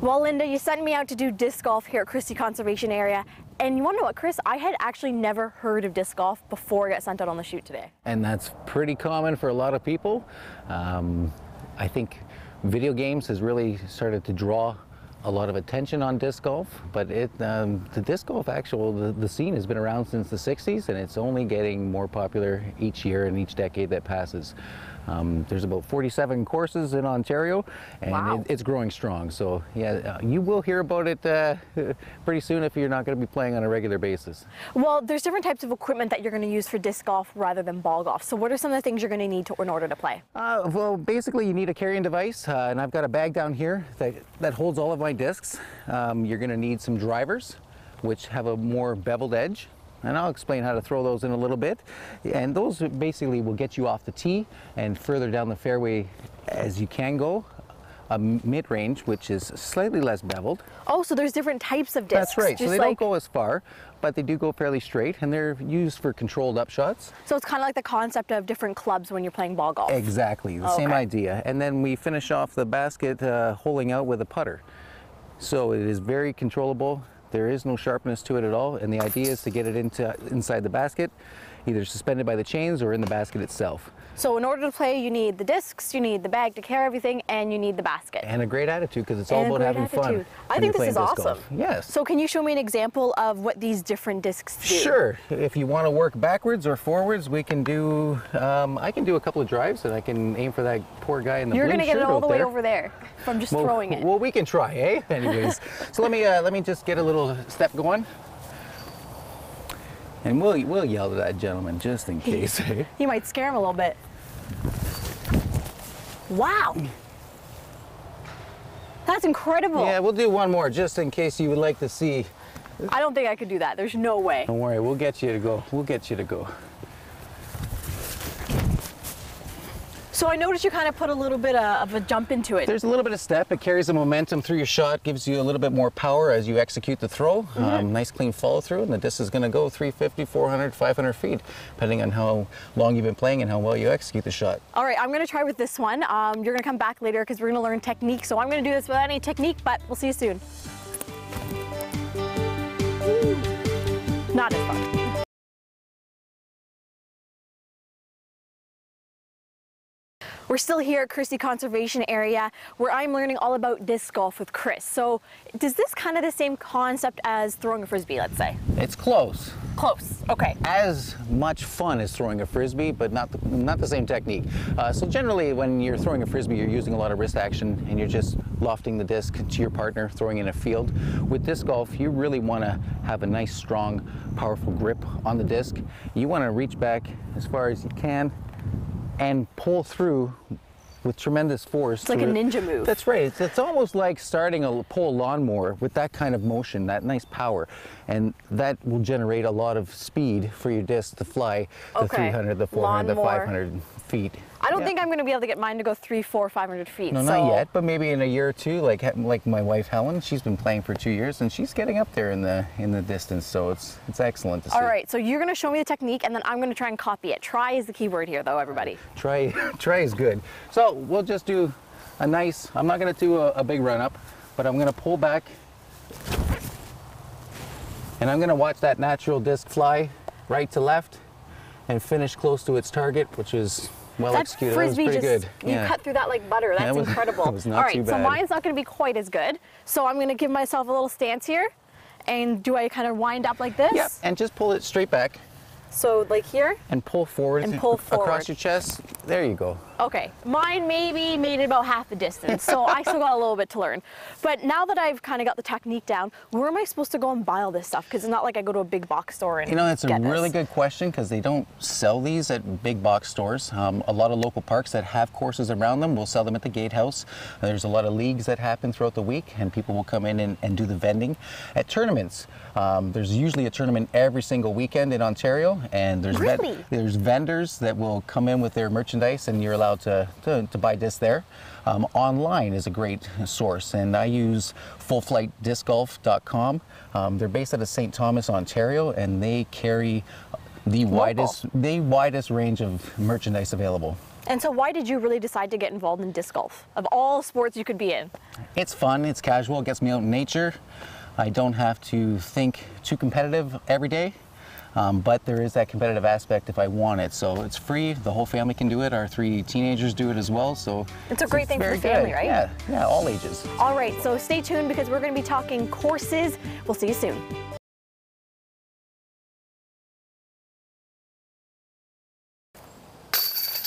Well, Linda, you sent me out to do disc golf here at Christie Conservation Area. And you want to know what, Chris? I had actually never heard of disc golf before I got sent out on the shoot today. And that's pretty common for a lot of people. I think video games has really started to draw a lot of attention on disc golf, but the disc golf the scene has been around since the 60s, and it's only getting more popular each year and each decade that passes. There's about 47 courses in Ontario, and wow. it's growing strong. So yeah, you will hear about it pretty soon if you're not going to be playing on a regular basis. Well, there's different types of equipment that you're going to use for disc golf rather than ball golf. So what are some of the things you're going to need in order to play? Well, basically you need a carrying device, and I've got a bag down here that holds all of my discs. You're going to need some drivers, which have a more beveled edge. And I'll explain how to throw those in a little bit. And those basically will get you off the tee and further down the fairway as you can go. A mid-range, which is slightly less beveled. Oh, so there's different types of discs. That's right. So they don't go as far, but they do go fairly straight, and they're used for controlled upshots. So it's kind of like the concept of different clubs when you're playing ball golf. Exactly, the same idea. And then we finish off the basket holing out with a putter. So it is very controllable. There is no sharpness to it at all, and the idea is to get it inside the basket, either suspended by the chains or in the basket itself. So in order to play, you need the discs, you need the bag to carry everything, and you need the basket. And a great attitude, because it's all about having fun. I think this is awesome. Yes. So can you show me an example of what these different discs do? Sure. If you want to work backwards or forwards, we can do, I can do a couple of drives, and I can aim for that poor guy in the blue shirt. You're going to get it all the way over there from just throwing it. Well, we can try, eh? Anyways. So let me just get a little step going. And we'll yell to that gentleman just in case. He might scare him a little bit. Wow. That's incredible. Yeah, we'll do one more just in case you would like to see. I don't think I could do that. There's no way. Don't worry, we'll get you to go. We'll get you to go. So I noticed you kind of put a little bit of a jump into it. There's a little bit of step. It carries the momentum through your shot, gives you a little bit more power as you execute the throw. Nice clean follow through, and the disc is going to go 350, 400, 500 feet, depending on how long you've been playing and how well you execute the shot. All right, I'm going to try with this one. You're going to come back later because we're going to learn technique. So I'm going to do this without any technique, but we'll see you soon. Not as fun. We're still here at Christie Conservation Area where I'm learning all about disc golf with Chris. So does this kind of the same concept as throwing a frisbee, let's say? It's close. Close, okay. As much fun as throwing a frisbee, but not the same technique. So generally when you're throwing a frisbee, you're using a lot of wrist action and you're just lofting the disc to your partner, throwing in a field. With disc golf, you really want to have a nice, strong, powerful grip on the disc. You want to reach back as far as you can and pull through with tremendous force. It's like a ninja move. That's right. It's almost like starting a pole lawnmower with that kind of motion, that nice power. And that will generate a lot of speed for your disc to fly the 300, the 400, the 500 feet. I don't think I'm going to be able to get mine to go 300, 400, 500 feet. No, not yet, but maybe in a year or two, like my wife Helen, she's been playing for 2 years and she's getting up there in the distance, so it's excellent to see. All right, so you're going to show me the technique and then I'm going to try and copy it. Try is the key word here though, everybody. Try is good. So we'll just do a nice, I'm not going to do a big run up, but I'm going to pull back and I'm going to watch that natural disc fly right to left and finish close to its target, which is well executed. That was pretty good. You cut through that like butter. That's incredible. That was not too bad. So mine's not going to be quite as good. So I'm going to give myself a little stance here. And do I kind of wind up like this? Yep, and just pull it straight back. So like here? And pull forward. And pull forward. Across your chest. There you go. Okay, mine maybe made it about half the distance, so I still got a little bit to learn. But now that I've kind of got the technique down, where am I supposed to go and buy all this stuff? Because it's not like I go to a big box store and that's a really good question, because they don't sell these at big box stores. A lot of local parks that have courses around them will sell them at the gatehouse. There's a lot of leagues that happen throughout the week, and people will come in and do the vending. At tournaments, there's usually a tournament every single weekend in Ontario, and there's vendors that will come in with their merchandise, and you're allowed to buy discs there. Online is a great source, and I use fullflightdiscgolf.com. They're based out of St. Thomas, Ontario, and they carry the widest range of merchandise available. And so why did you really decide to get involved in disc golf? Of all sports you could be in? It's fun, it's casual, it gets me out in nature. I don't have to think too competitive every day, but there is that competitive aspect if I want it. So it's free, the whole family can do it. Our 3 teenagers do it as well. So it's a great thing for the family, good. right? Yeah, all ages. All right, so stay tuned because we're going to be talking courses. We'll see you soon.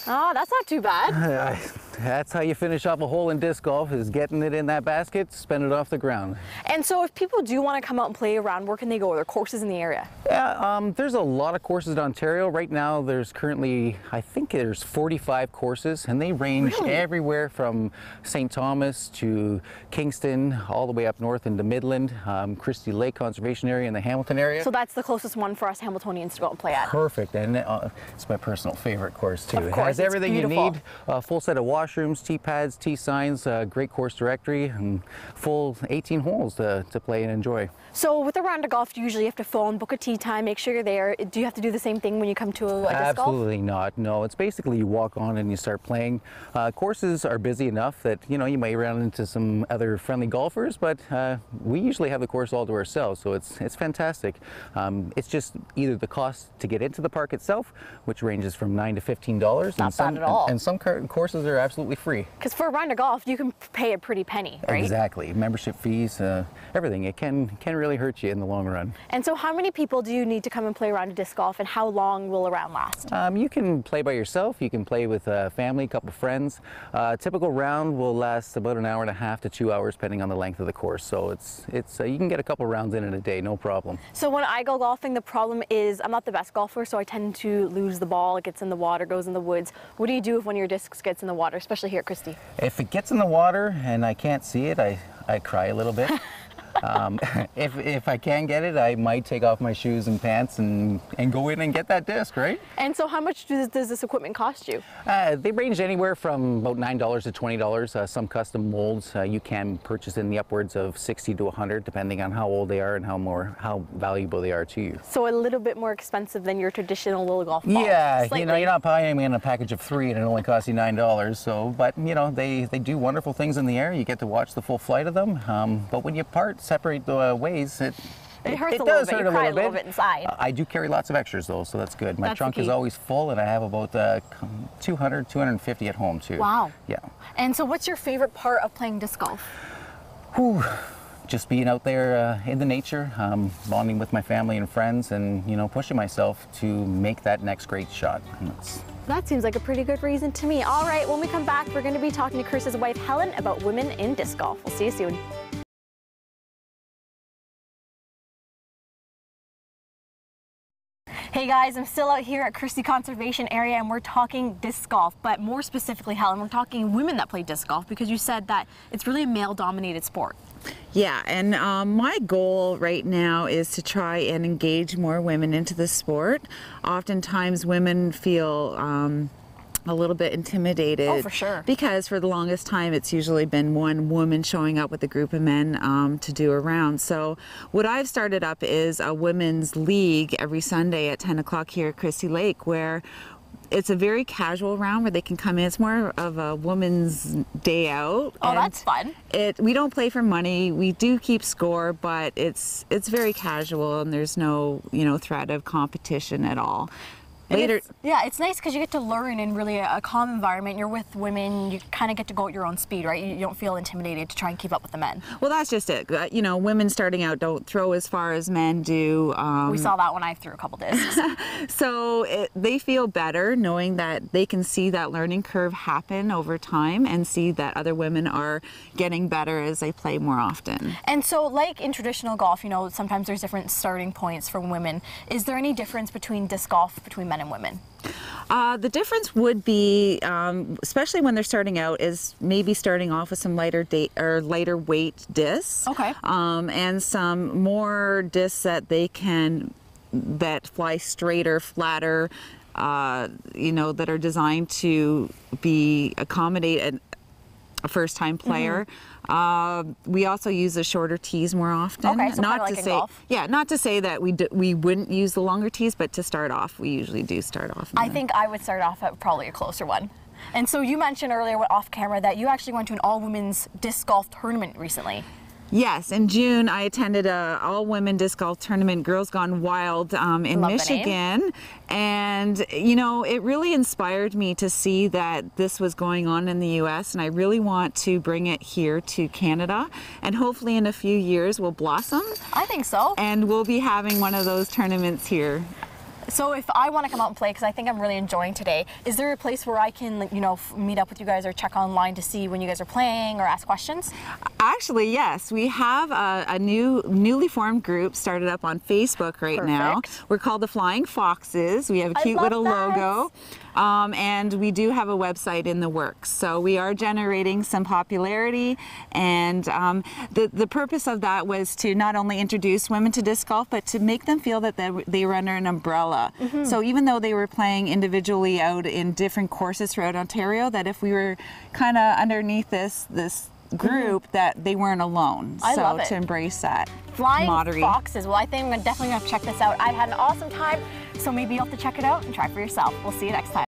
Oh, that's not too bad. That's how you finish off a hole in disc golf, is getting it in that basket, spin it off the ground. And so if people do want to come out and play around, where can they go? Are there courses in the area? Yeah, there's a lot of courses in Ontario. Right now there's currently, I think there's 45 courses, and they range everywhere from St. Thomas to Kingston, all the way up north into Midland, Christie Lake Conservation Area in the Hamilton area. So that's the closest one for us Hamiltonians to go out and play at. Perfect, and it's my personal favorite course too. Of course, it has everything you beautiful. need, a full set of washrooms, tee pads, tee signs, great course directory, and full 18 holes to play and enjoy. So with a round of golf, you usually have to phone, book a tee time, make sure you're there. Do you have to do the same thing when you come to a disc golf? Absolutely not. No, it's basically you walk on and you start playing. Courses are busy enough that you might run into some other friendly golfers, but we usually have the course all to ourselves, so it's fantastic. It's just either the cost to get into the park itself, which ranges from $9 to $15, Not bad at all. And some courses are absolutely free. Because for a round of golf, you can pay a pretty penny, right? Exactly. Membership fees, everything. It can really hurt you in the long run. And so how many people do you need to come and play a round of disc golf, and how long will a round last? You can play by yourself. You can play with family, a couple of friends. A typical round will last about an hour and a half to 2 hours, depending on the length of the course. So it's you can get a couple rounds in a day, no problem. So when I go golfing, the problem is I'm not the best golfer, so I tend to lose the ball. It gets in the water, goes in the woods. What do you do if one of your discs gets in the water, especially here at Christie? If it gets in the water and I can't see it, I cry a little bit. If I can get it, I might take off my shoes and pants and go in and get that disc, right? And so how much does this equipment cost you? They range anywhere from about $9 to $20. Some custom molds you can purchase in the upwards of $60 to $100, depending on how old they are and how valuable they are to you. So a little bit more expensive than your traditional little golf ball. Yeah, slightly. you're not buying them in a package of 3 and it only costs you $9. So, but they do wonderful things in the air. You get to watch the full flight of them. But when you separate the ways, it hurts a does little bit. hurt You cry a little bit inside. I do carry lots of extras though, so that's good. My That's trunk the is key. always full, and I have about 200, 250 at home too. Wow. Yeah. And so what's your favorite part of playing disc golf? Whew. Just being out there in the nature, bonding with my family and friends, and pushing myself to make that next great shot. That seems like a pretty good reason to me. All right, when we come back, we're going to be talking to Chris's wife, Helen, about women in disc golf. We'll see you soon. Hey guys, I'm still out here at Christie Conservation Area and we're talking disc golf, but more specifically, Helen, we're talking women that play disc golf because you said that it's really a male-dominated sport. Yeah, and my goal right now is to try and engage more women into the sport. Oftentimes women feel a little bit intimidated. Oh, for sure. Because for the longest time it's usually been one woman showing up with a group of men to do a round. So what I've started up is a women's league every Sunday at 10 o'clock here at Christie Lake, where it's a very casual round where they can come in. It's more of a woman's day out. Oh, that's fun. We don't play for money. We do keep score, but it's very casual and there's no threat of competition at all. Later, it's nice because you get to learn in really a calm environment. You're with women, you kind of get to go at your own speed, right? You don't feel intimidated to try and keep up with the men. well, that's just it. Women starting out don't throw as far as men do. We saw that when I threw a couple discs. So they feel better knowing that they can see that learning curve happen over time and see that other women are getting better as they play more often. And so like in traditional golf, sometimes there's different starting points for women. Is there any difference between disc golf between men and women? The difference would be, especially when they're starting out, is maybe starting off with some lighter weight discs. Okay. And some more discs that fly straighter, flatter, that are designed to accommodate a first-time player. We also use the shorter tees more often. Okay, so not kinda to like in say, golf. yeah, not to say that we wouldn't use the longer tees, but to start off, we usually do start off. I think I would start off at probably a closer one. And so you mentioned earlier off camera that you actually went to an all-women's disc golf tournament recently. Yes, in June I attended a all-women disc golf tournament, Girls Gone Wild, in Love the Michigan, and you know, it really inspired me to see that this was going on in the U.S. and I really want to bring it here to Canada, and hopefully in a few years we'll blossom. I think so. And we'll be having one of those tournaments here. So if I want to come out and play, because I think I'm really enjoying today, is there a place where I can, you know, meet up with you guys or check online to see when you guys are playing or ask questions? Actually, yes. We have a newly formed group started up on Facebook right now. We're called the Flying Foxes. We have a cute little logo. And we do have a website in the works. So we are generating some popularity, and the purpose of that was to not only introduce women to disc golf, but to make them feel that they were under an umbrella. So even though they were playing individually out in different courses throughout Ontario, that if we were kind of underneath this group, that they weren't alone. I love it. To embrace that. Flying camaraderie. Foxes. Well, I think I'm definitely going to check this out. I've had an awesome time, so maybe you'll have to check it out and try for yourself. We'll see you next time.